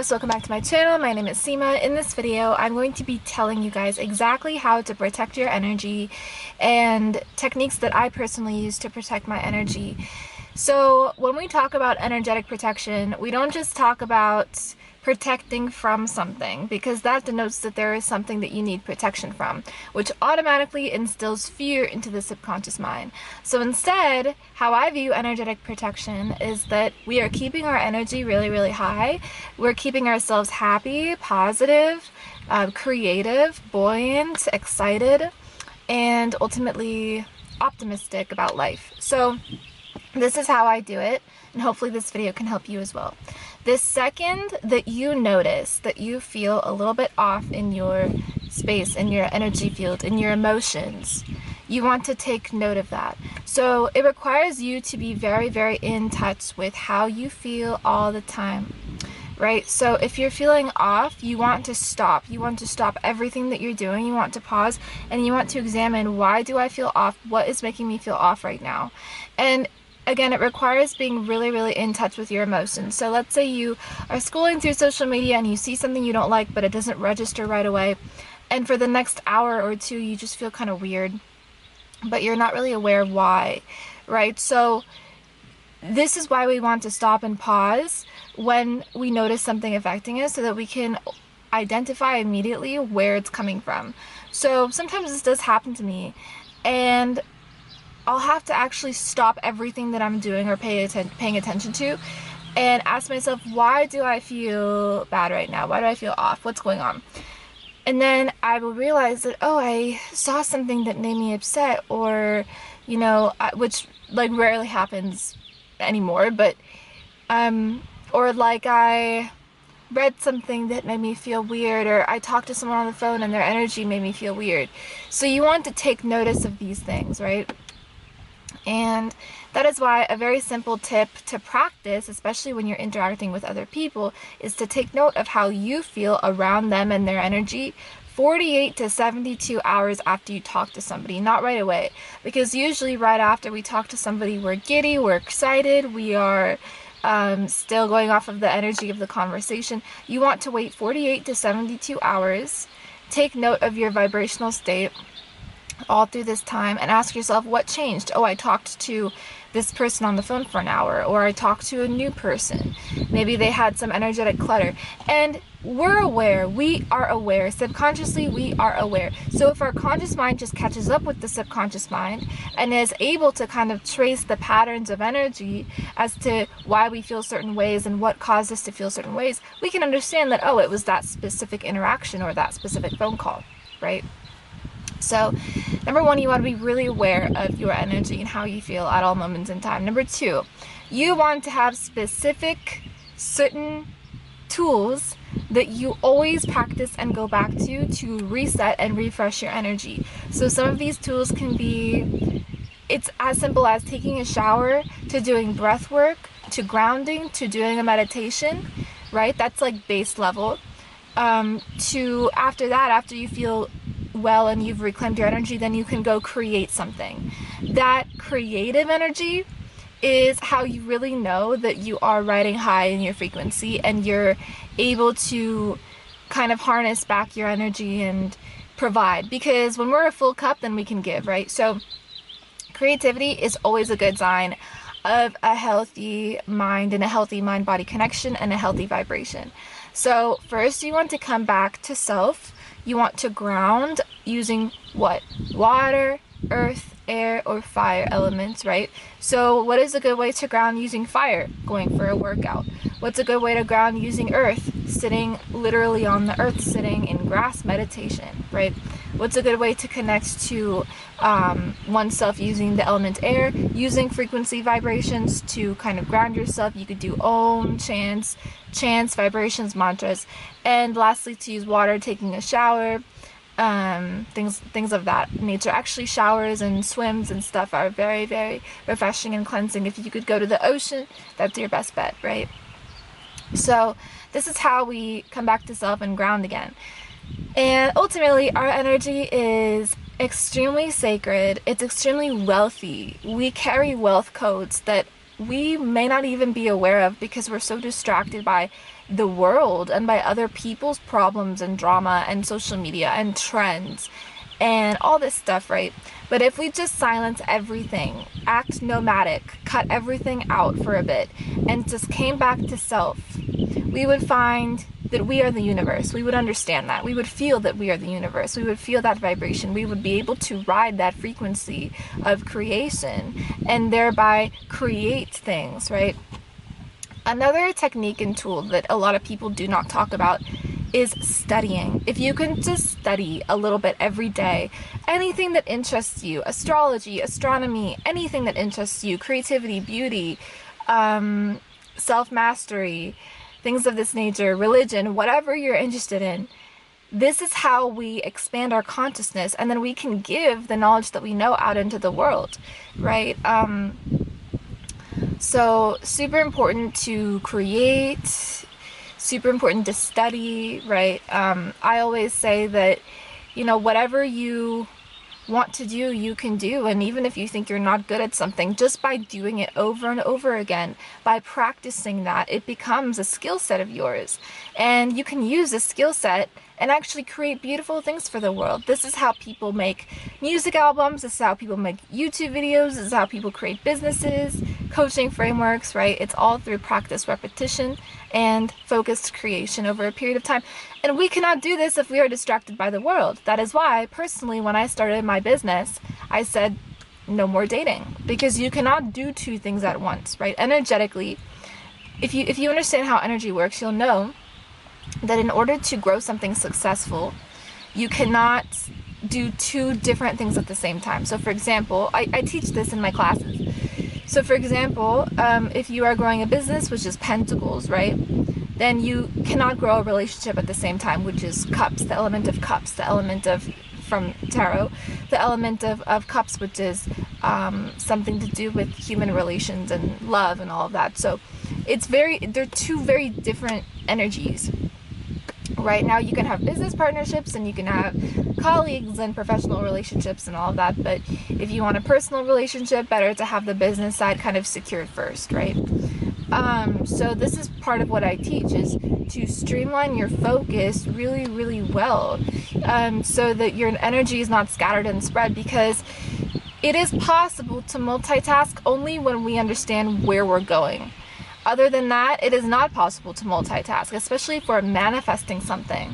loves, welcome back to my channel. My name is Seema. In this video, I'm going to be telling you guys exactly how to protect your energy and techniques that I personally use to protect my energy. So when we talk about energetic protection, we don't just talk about protecting from something, because that denotes that there is something that you need protection from, which automatically instills fear into the subconscious mind. So instead, how I view energetic protection is that we are keeping our energy really, really high. We're keeping ourselves happy, positive, creative, buoyant, excited, and ultimately optimistic about life. So this is how I do it, and hopefully this video can help you as well. The second that you notice that you feel a little bit off in your space, in your energy field, in your emotions, you want to take note of that. So it requires you to be very, very in touch with how you feel all the time, right? So if you're feeling off, you want to stop. You want to stop everything that you're doing. You want to pause and you want to examine, why do I feel off? What is making me feel off right now? And again, it requires being really, really in touch with your emotions. So let's say you are scrolling through social media and you see something you don't like, but it doesn't register right away. And for the next hour or two, you just feel kind of weird, but you're not really aware of why, right? So this is why we want to stop and pause when we notice something affecting us, so that we can identify immediately where it's coming from. So sometimes this does happen to me, and I'll have to actually stop everything that I'm doing or paying attention to and ask myself, why do I feel bad right now? Why do I feel off? What's going on? And then I will realize that, oh, I saw something that made me upset, or, you know, which like rarely happens anymore, but, or like I read something that made me feel weird, or I talked to someone on the phone and their energy made me feel weird. So you want to take notice of these things, right? And that is why a very simple tip to practice, especially when you're interacting with other people, is to take note of how you feel around them and their energy 48 to 72 hours after you talk to somebody, not right away. Because usually right after we talk to somebody, we're giddy, we're excited, we are still going off of the energy of the conversation. You want to wait 48 to 72 hours, take note of your vibrational state all through this time, and ask yourself, what changed? Oh, I talked to this person on the phone for an hour, or I talked to a new person. Maybe they had some energetic clutter. And we're aware, we are aware, subconsciously we are aware. So if our conscious mind just catches up with the subconscious mind and is able to kind of trace the patterns of energy as to why we feel certain ways and what caused us to feel certain ways, we can understand that, oh, it was that specific interaction or that specific phone call, right? So, number one, you want to be really aware of your energy and how you feel at all moments in time. Number two, you want to have specific, certain tools that you always practice and go back to reset and refresh your energy. So some of these tools can be, it's as simple as taking a shower, to doing breath work, to grounding, to doing a meditation, right? That's like base level. To after that, after you feel well and you've reclaimed your energy, then you can go create something. That creative energy is how you really know that you are riding high in your frequency and you're able to kind of harness back your energy and provide. Because when we're a full cup, then we can give, right? So creativity is always a good sign of a healthy mind and a healthy mind-body connection and a healthy vibration. So first, you want to come back to self. You want to ground using what? Water, earth, air, or fire elements, right? So what is a good way to ground using fire? Going for a workout. What's a good way to ground using earth? Sitting literally on the earth, sitting in grass, meditation, right? What's a good way to connect to oneself? Using the element air, using frequency vibrations to kind of ground yourself. You could do Om, chants, vibrations, mantras. And lastly, to use water, taking a shower, things of that nature. Actually, showers and swims and stuff are very, very refreshing and cleansing. If you could go to the ocean, that's your best bet, right? So this is how we come back to self and ground again. And ultimately, our energy is extremely sacred. It's extremely wealthy. We carry wealth codes that we may not even be aware of because we're so distracted by the world and by other people's problems and drama and social media and trends and all this stuff, right? But if we just silence everything, act nomadic, cut everything out for a bit, and just came back to self, we would find that we are the universe. We would understand that. We would feel that we are the universe. We would feel that vibration. We would be able to ride that frequency of creation and thereby create things, right? Another technique and tool that a lot of people do not talk about is studying. If you can just study a little bit every day, anything that interests you, astrology, astronomy, anything that interests you, creativity, beauty, self-mastery, things of this nature, religion, whatever you're interested in, this is how we expand our consciousness, and then we can give the knowledge that we know out into the world, right? So super important to create, super important to study, right? I always say that, you know, whatever you want to do, you can do. And even if you think you're not good at something, just by doing it over and over again, by practicing that, it becomes a skill set of yours. And you can use this skill set and actually create beautiful things for the world. This is how people make music albums. This is how people make YouTube videos. This is how people create businesses, coaching frameworks, right? It's all through practice, repetition, and focused creation over a period of time. And we cannot do this if we are distracted by the world. That is why, personally, when I started my business, I said, no more dating. Because you cannot do two things at once, right? Energetically, if you understand how energy works, you'll know that in order to grow something successful, you cannot do two different things at the same time. So for example, I teach this in my classes. So for example, if you are growing a business, which is pentacles, right? Then you cannot grow a relationship at the same time, which is cups, the element of cups, the element of, from tarot, the element of cups, which is something to do with human relations and love and all of that. So they're two very different energies. Right now you can have business partnerships and you can have colleagues and professional relationships and all of that, but if you want a personal relationship, better to have the business side kind of secured first, right? So this is part of what I teach, is to streamline your focus really, really well, so that your energy is not scattered and spread, because it is possible to multitask only when we understand where we're going. Other than that, it is not possible to multitask, especially for manifesting something,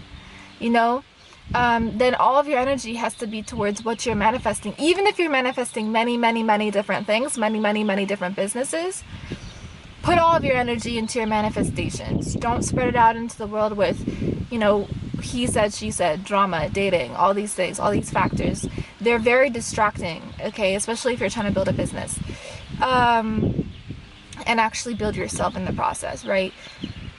you know? Then all of your energy has to be towards what you're manifesting. Even if you're manifesting many, many, many different things, many, many, many different businesses, put all of your energy into your manifestations. Don't spread it out into the world with, you know, he said, she said, drama, dating, all these things, all these factors. They're very distracting, okay? Especially if you're trying to build a business. And actually build yourself in the process, right?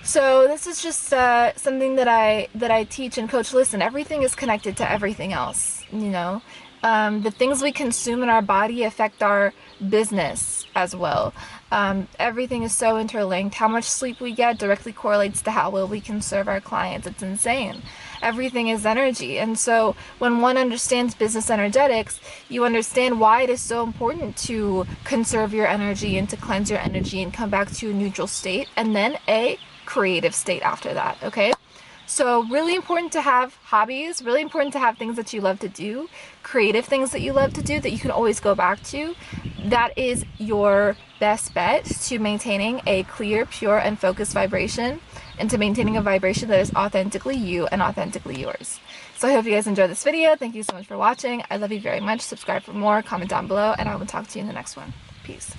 So this is just something that I teach and coach. Listen, everything is connected to everything else, you know? The things we consume in our body affect our business as well. Everything is so interlinked. How much sleep we get directly correlates to how well we can serve our clients. It's insane. Everything is energy. And so when one understands business energetics, you understand why it is so important to conserve your energy and to cleanse your energy and come back to a neutral state and then a creative state after that, okay? So really important to have hobbies, really important to have things that you love to do, creative things that you love to do that you can always go back to. That is your best bet to maintaining a clear, pure, and focused vibration, and to maintaining a vibration that is authentically you and authentically yours. So I hope you guys enjoyed this video. Thank you so much for watching. I love you very much. Subscribe for more, comment down below, and I will talk to you in the next one. Peace.